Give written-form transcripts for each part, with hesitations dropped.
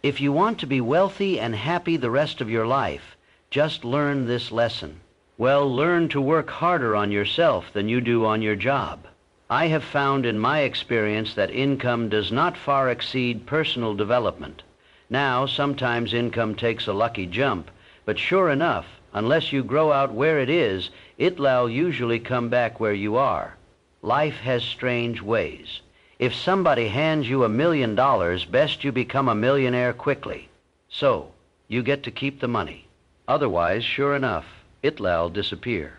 If you want to be wealthy and happy the rest of your life, just learn this lesson. Well, learn to work harder on yourself than you do on your job. I have found in my experience that income does not far exceed personal development. Now, sometimes income takes a lucky jump, but sure enough, unless you grow out where it is, it'll usually come back where you are. Life has strange ways. If somebody hands you $1 million, best you become a millionaire quickly. So, you get to keep the money. Otherwise, sure enough, it'll disappear.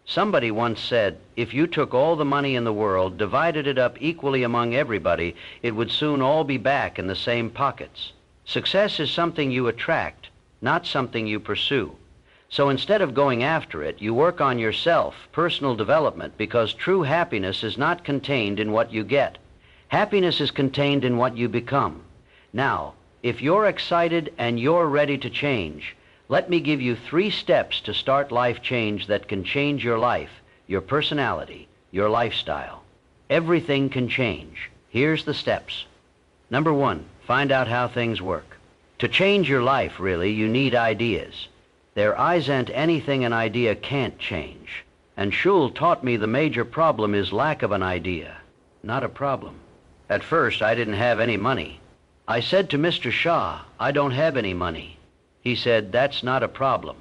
Somebody once said, if you took all the money in the world, divided it up equally among everybody, it would soon all be back in the same pockets. Success is something you attract, not something you pursue. So instead of going after it, you work on yourself, personal development, because true happiness is not contained in what you get. Happiness is contained in what you become. Now, if you're excited and you're ready to change, let me give you 3 steps to start life change that can change your life, your personality, your lifestyle. Everything can change. Here's the steps. Number 1, find out how things work. To change your life, really, you need ideas. There isn't anything an idea can't change. And Schul taught me the major problem is lack of an idea, not a problem. At first, I didn't have any money. I said to Mr. Shah, I don't have any money. He said, that's not a problem.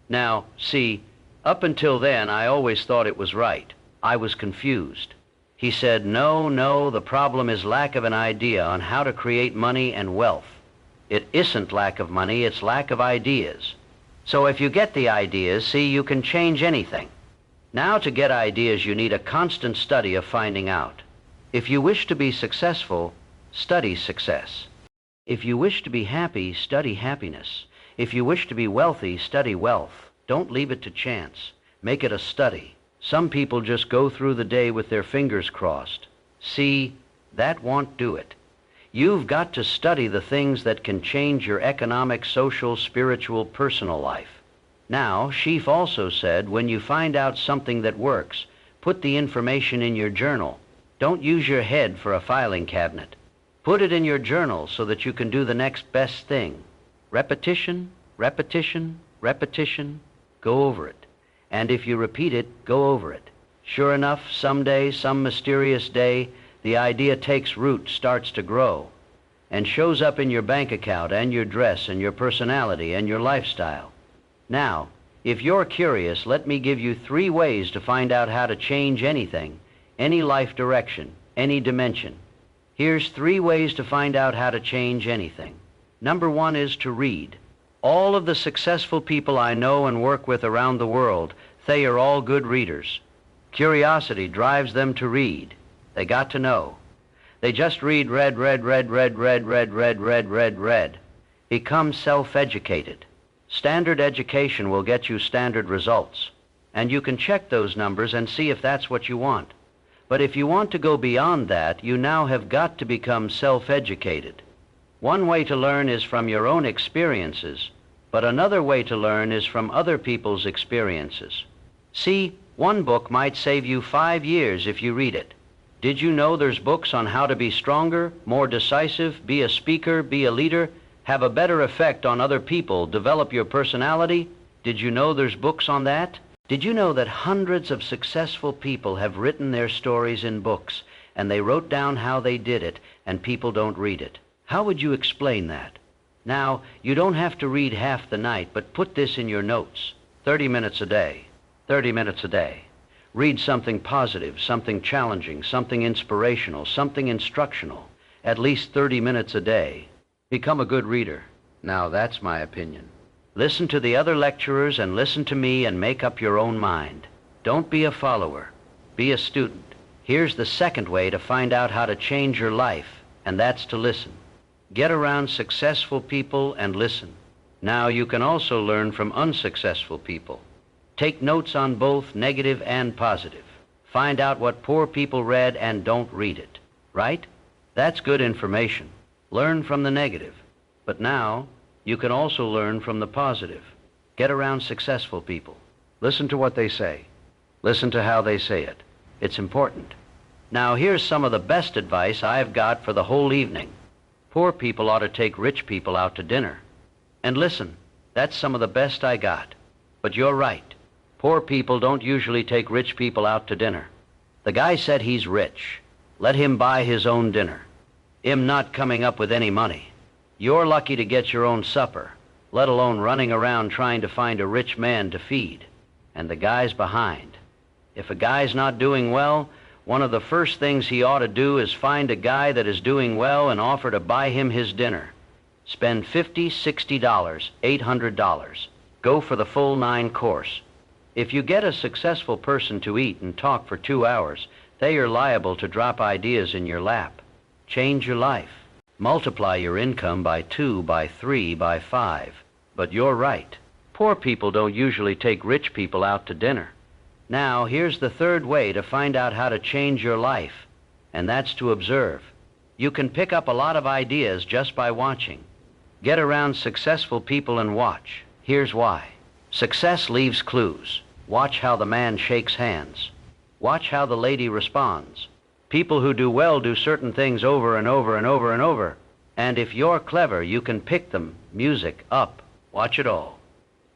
Now, see, up until then, I always thought it was right. I was confused. He said, no, the problem is lack of an idea on how to create money and wealth. It isn't lack of money, it's lack of ideas. So if you get the ideas, see, you can change anything. Now, to get ideas, you need a constant study of finding out. If you wish to be successful, study success. If you wish to be happy, study happiness. If you wish to be wealthy, study wealth. Don't leave it to chance. Make it a study. Some people just go through the day with their fingers crossed. See, that won't do it. You've got to study the things that can change your economic, social, spiritual, personal life. Now, Schiff also said, when you find out something that works, put the information in your journal. Don't use your head for a filing cabinet. Put it in your journal so that you can do the next best thing. Repetition, repetition, repetition, go over it. And if you repeat it, go over it. Sure enough, someday, some mysterious day, the idea takes root, starts to grow, and shows up in your bank account and your dress and your personality and your lifestyle. Now, if you're curious, let me give you 3 ways to find out how to change anything, any life direction, any dimension. Here's 3 ways to find out how to change anything. Number 1 is to read. All of the successful people I know and work with around the world, they are all good readers. Curiosity drives them to read. They got to know. They just read, read. Become self-educated. Standard education will get you standard results. And you can check those numbers and see if that's what you want. But if you want to go beyond that, you now have got to become self-educated. One way to learn is from your own experiences, but another way to learn is from other people's experiences. See, one book might save you 5 years if you read it. Did you know there's books on how to be stronger, more decisive, be a speaker, be a leader, have a better effect on other people, develop your personality? Did you know there's books on that? Did you know that hundreds of successful people have written their stories in books, and they wrote down how they did it, and people don't read it? How would you explain that? Now, you don't have to read half the night, but put this in your notes. 30 minutes a day. 30 minutes a day. Read something positive, something challenging, something inspirational, something instructional. At least 30 minutes a day. Become a good reader. Now, that's my opinion. Listen to the other lecturers and listen to me and make up your own mind. Don't be a follower. Be a student. Here's the second way to find out how to change your life, and that's to listen. Get around successful people and listen. Now, you can also learn from unsuccessful people. Take notes on both negative and positive. Find out what poor people read and don't read it. Right? That's good information. Learn from the negative. But now, you can also learn from the positive. Get around successful people. Listen to what they say. Listen to how they say it. It's important. Now, here's some of the best advice I've got for the whole evening. Poor people ought to take rich people out to dinner. And listen, that's some of the best I got. But you're right. Poor people don't usually take rich people out to dinner. The guy said he's rich. Let him buy his own dinner. Him not coming up with any money. You're lucky to get your own supper, let alone running around trying to find a rich man to feed. And the guy's behind. If a guy's not doing well, one of the first things he ought to do is find a guy that is doing well and offer to buy him his dinner. Spend $50, $60, $800. Go for the full 9-course. If you get a successful person to eat and talk for 2 hours, they are liable to drop ideas in your lap. Change your life. Multiply your income by 2, by 3, by 5. But you're right. Poor people don't usually take rich people out to dinner. Now, here's the third way to find out how to change your life, and that's to observe. You can pick up a lot of ideas just by watching. Get around successful people and watch. Here's why. Success leaves clues. Watch how the man shakes hands. Watch how the lady responds. People who do well do certain things over and over and over and over. And if you're clever, you can pick them, music, up. Watch it all.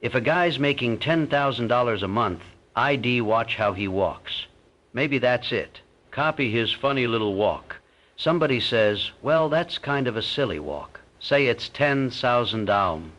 If a guy's making $10,000 a month, ID watch how he walks. Maybe that's it. Copy his funny little walk. Somebody says, well, that's kind of a silly walk. Say it's 10,000 down.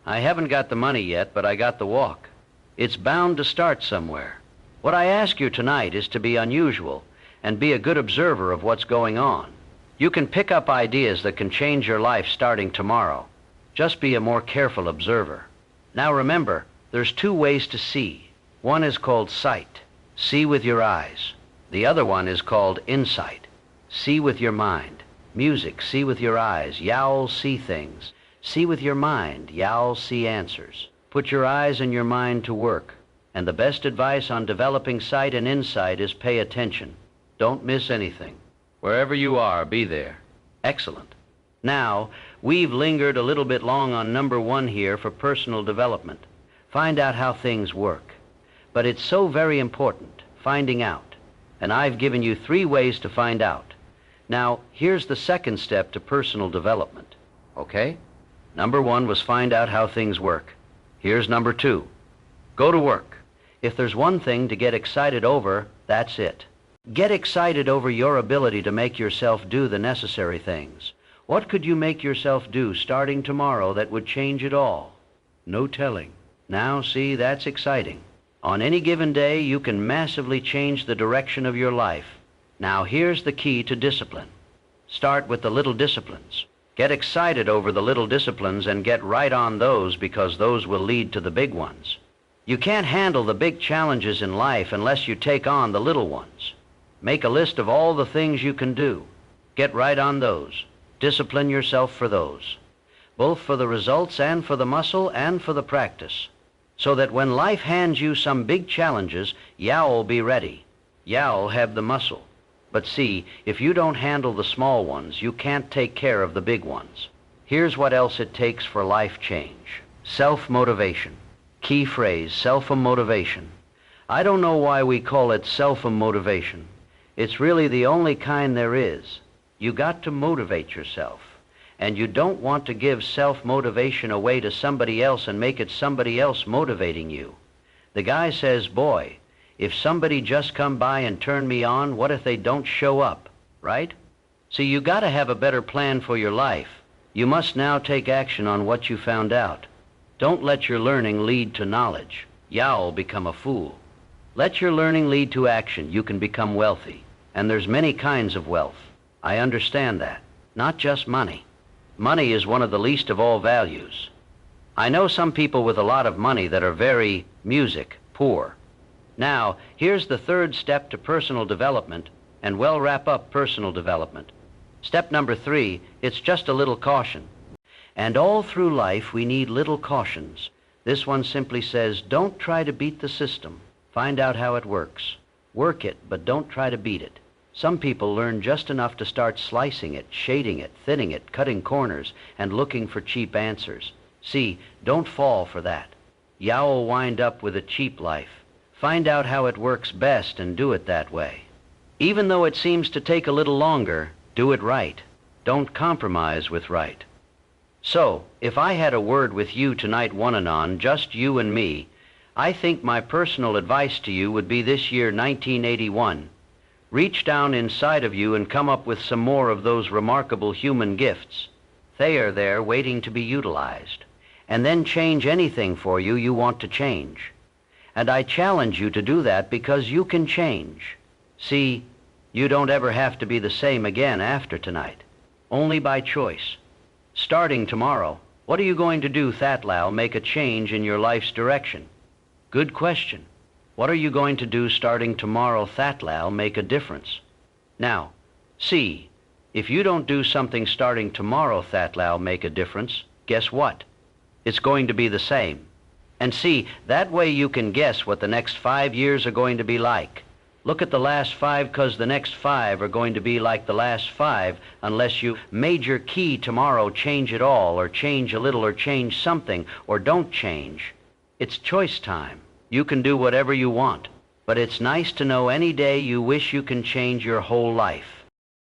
I haven't got the money yet, but I got the walk. It's bound to start somewhere. What I ask you tonight is to be unusual and be a good observer of what's going on. You can pick up ideas that can change your life starting tomorrow. Just be a more careful observer. Now remember, there's 2 ways to see. One is called sight. See with your eyes. The other one is called insight. See with your mind. Music, see with your eyes. Yowl, see things. See with your mind. Yowl, see answers. Put your eyes and your mind to work. And the best advice on developing sight and insight is pay attention. Don't miss anything. Wherever you are, be there. Excellent. Now, we've lingered a little bit long on number 1 here for personal development. Find out how things work. But it's so very important, finding out. And I've given you 3 ways to find out. Now, here's the second step to personal development. Okay? Number 1 was find out how things work. Here's number 2. Go to work. If there's one thing to get excited over, that's it. Get excited over your ability to make yourself do the necessary things. What could you make yourself do starting tomorrow that would change it all? No telling. Now, see, that's exciting. On any given day, you can massively change the direction of your life. Now, here's the key to discipline. Start with the little disciplines. Get excited over the little disciplines and get right on those, because those will lead to the big ones. You can't handle the big challenges in life unless you take on the little ones. Make a list of all the things you can do. Get right on those. Discipline yourself for those, both for the results and for the muscle and for the practice, so that when life hands you some big challenges, you'll be ready. You'll have the muscle. But see, if you don't handle the small ones, you can't take care of the big ones. Here's what else it takes for life change. Self-motivation. Key phrase, self-motivation. I don't know why we call it self-motivation. It's really the only kind there is. You got to motivate yourself. And you don't want to give self-motivation away to somebody else and make it somebody else motivating you. The guy says, boy, if somebody just come by and turn me on, what if they don't show up, right? See, you got to have a better plan for your life. You must now take action on what you found out. Don't let your learning lead to knowledge. You'll become a fool. Let your learning lead to action. You can become wealthy. And there's many kinds of wealth. I understand that. Not just money. Money is one of the least of all values. I know some people with a lot of money that are very poor. Now, here's the third step to personal development, and we'll wrap up personal development. Step number 3, it's just a little caution. And all through life, we need little cautions. This one simply says, don't try to beat the system. Find out how it works. Work it, but don't try to beat it. Some people learn just enough to start slicing it, shading it, thinning it, cutting corners, and looking for cheap answers. See, don't fall for that. You'll wind up with a cheap life. Find out how it works best and do it that way. Even though it seems to take a little longer, do it right. Don't compromise with right. So, if I had a word with you tonight one and on, just you and me, I think my personal advice to you would be this year 1981. Reach down inside of you and come up with some more of those remarkable human gifts. They are there waiting to be utilized. And then change anything for you you want to change. And I challenge you to do that because you can change. See, you don't ever have to be the same again after tonight. Only by choice. Starting tomorrow, what are you going to do, Thatlal, make a change in your life's direction? Good question. What are you going to do starting tomorrow, Thatlal, make a difference? Now, see, if you don't do something starting tomorrow, Thatlal, make a difference, guess what? It's going to be the same. And see, that way you can guess what the next 5 years are going to be like. Look at the last 5, because the next 5 are going to be like the last 5 unless you major key tomorrow, change it all, or change a little, or change something, or don't change. It's choice time. You can do whatever you want. But it's nice to know any day you wish you can change your whole life.